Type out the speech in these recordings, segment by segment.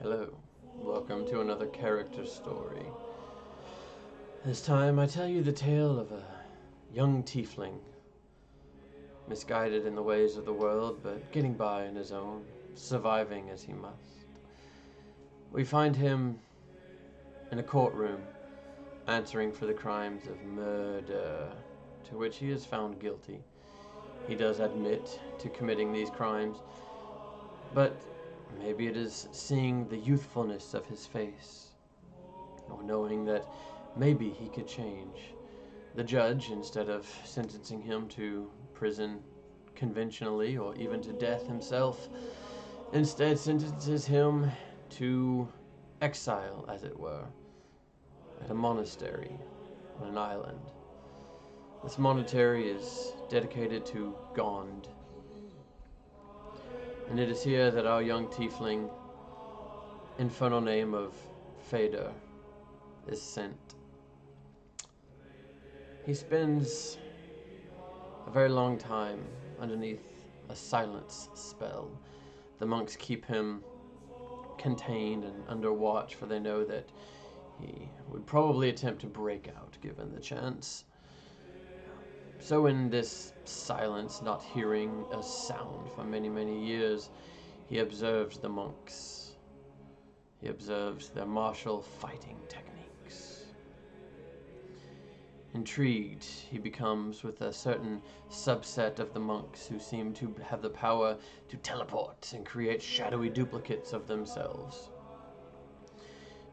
Hello, welcome to another character story. This time I tell you the tale of a young tiefling, misguided in the ways of the world, but getting by on his own, surviving as he must. We find him in a courtroom, answering for the crimes of murder, to which he is found guilty. He does admit to committing these crimes, but maybe it is seeing the youthfulness of his face, or knowing that maybe he could change. The judge, instead of sentencing him to prison conventionally or even to death himself, instead sentences him to exile, as it were, at a monastery on an island. This monastery is dedicated to Gond, and it is here that our young tiefling, infernal name of Phaedr, is sent. He spends a very long time underneath a silence spell. The monks keep him contained and under watch, for they know that he would probably attempt to break out given the chance. So in this silence, not hearing a sound for many, many years, he observed the monks. He observed their martial fighting techniques. Intrigued, he becomes with a certain subset of the monks who seem to have the power to teleport and create shadowy duplicates of themselves.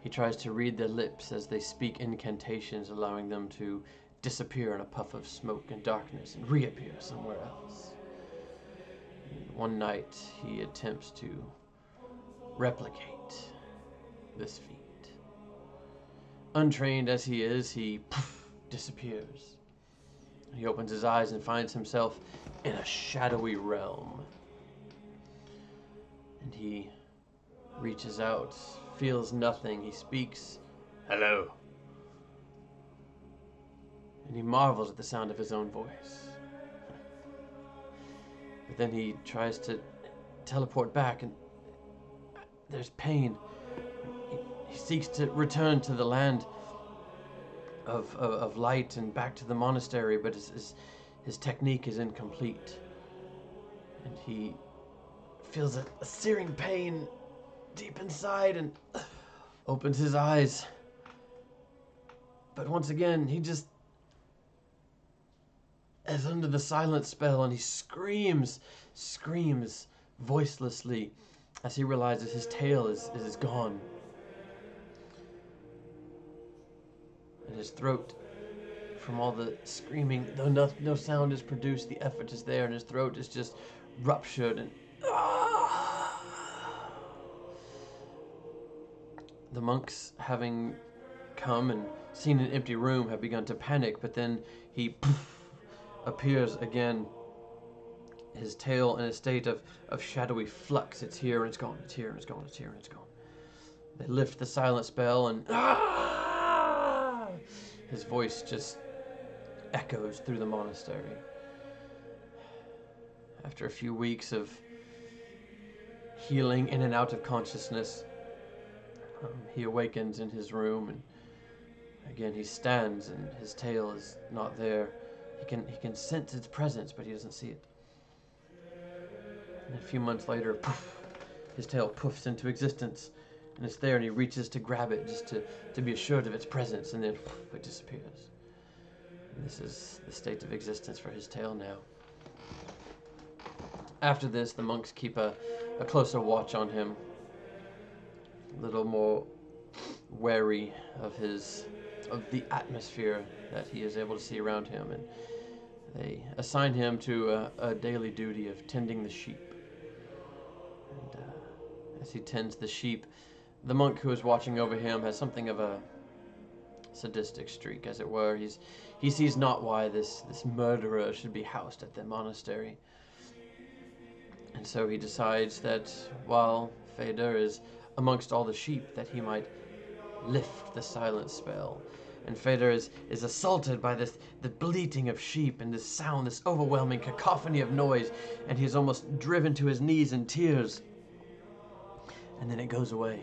He tries to read their lips as they speak incantations, allowing them to disappear in a puff of smoke and darkness and reappear somewhere else. And one night, he attempts to replicate this feat. Untrained as he is, he disappears. He opens his eyes and finds himself in a shadowy realm. And he reaches out, feels nothing. He speaks, "Hello." And he marvels at the sound of his own voice. But then he tries to teleport back, and there's pain. He seeks to return to the land of light and back to the monastery, but his technique is incomplete. And he feels a searing pain deep inside and opens his eyes. But once again, he just is under the silent spell, and he screams voicelessly as he realizes his tail is gone. And his throat, from all the screaming, though no sound is produced, the effort is there, and his throat is just ruptured. And the monks, having come and seen an empty room, have begun to panic, but then he appears again, his tail in a state of shadowy flux. It's here and it's gone, it's here and it's gone, it's here and it's gone. They lift the silent spell, and his voice just echoes through the monastery. After a few weeks of healing in and out of consciousness, he awakens in his room, and again he stands, and his tail is not there. He can sense its presence, but he doesn't see it. And a few months later, his tail poofs into existence, and it's there, and he reaches to grab it just to be assured of its presence, and then it disappears. And this is the state of existence for his tail now. After this, the monks keep a closer watch on him, a little more wary of the atmosphere that he is able to see around him, and they assign him to a daily duty of tending the sheep. And as he tends the sheep, the monk who is watching over him has something of a sadistic streak, as it were. He sees not why this murderer should be housed at the monastery. And so he decides that while Phaedr is amongst all the sheep, that he might lift the silent spell. And Phaedr is assaulted by the bleating of sheep and this sound, this overwhelming cacophony of noise, and he is almost driven to his knees in tears. And then it goes away,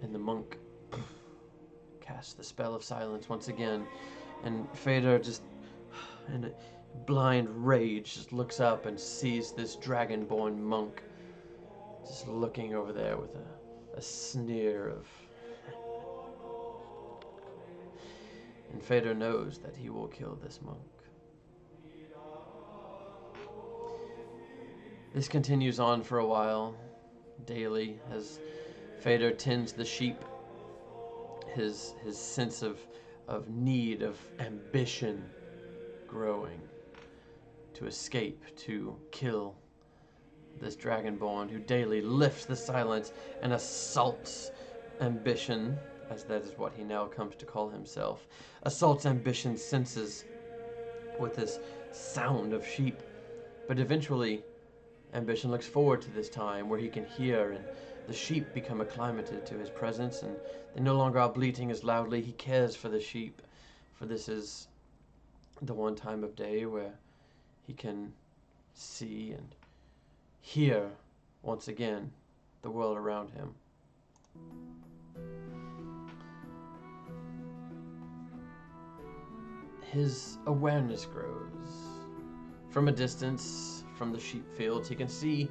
and the monk casts the spell of silence once again, and Phaedr just, in a blind rage, just looks up and sees this dragonborn monk just looking over there with a sneer of... And Phaedr knows that he will kill this monk. This continues on for a while, daily, as Phaedr tends the sheep. His sense of need, of ambition growing to escape, to kill this dragonborn who daily lifts the silence and assaults ambition, as that is what he now comes to call himself, assaults ambition's senses with this sound of sheep. But eventually, ambition looks forward to this time where he can hear, and the sheep become acclimated to his presence, and they no longer are bleating as loudly. He cares for the sheep, for this is the one time of day where he can see and hear once again the world around him. His awareness grows. From a distance, from the sheep fields, he can see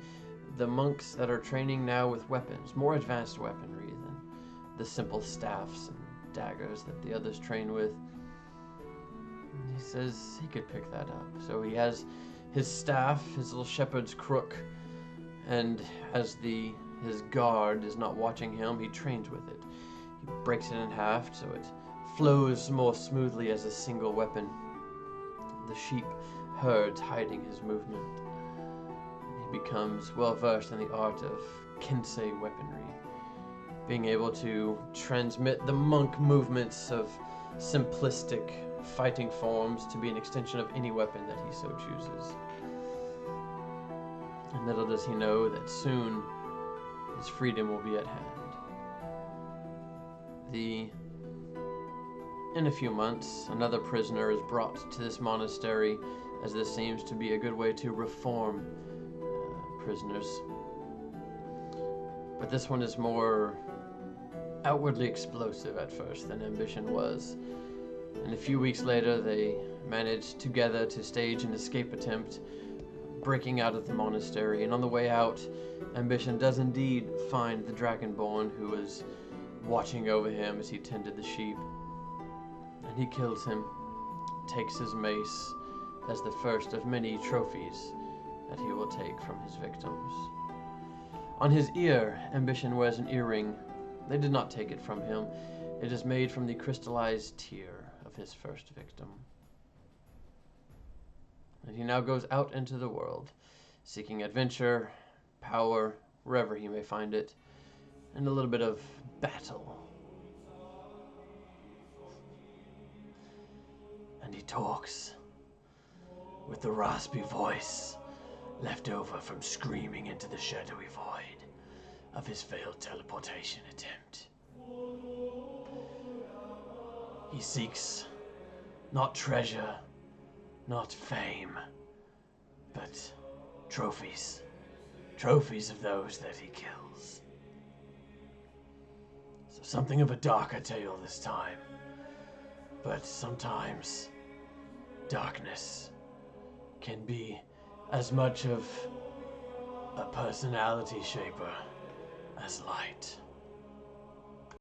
the monks that are training now with weapons, more advanced weaponry than the simple staffs and daggers that the others train with. And he says he could pick that up. So he has his staff, his little shepherd's crook, and as his guard is not watching him, he trains with it. He breaks it in half so it flows more smoothly as a single weapon. The sheep herds hiding his movement. He becomes well versed in the art of kensei weaponry, being able to transmit the monk movements of simplistic fighting forms to be an extension of any weapon that he so chooses. And little does he know that soon his freedom will be at hand. In a few months, another prisoner is brought to this monastery, as this seems to be a good way to reform prisoners. But this one is more outwardly explosive at first than Ambition was. And a few weeks later, they managed together to stage an escape attempt, breaking out of the monastery. And on the way out, Ambition does indeed find the Dragonborn who was watching over him as he tended the sheep. And he kills him, takes his mace as the first of many trophies that he will take from his victims. On his ear, Ambition wears an earring. They did not take it from him. It is made from the crystallized tear of his first victim. And he now goes out into the world, seeking adventure, power, wherever he may find it, and a little bit of battle. And he talks with the raspy voice left over from screaming into the shadowy void of his failed teleportation attempt. He seeks not treasure, not fame, but trophies. Trophies of those that he kills. So something of a darker tale this time. But sometimes darkness can be as much of a personality shaper as light.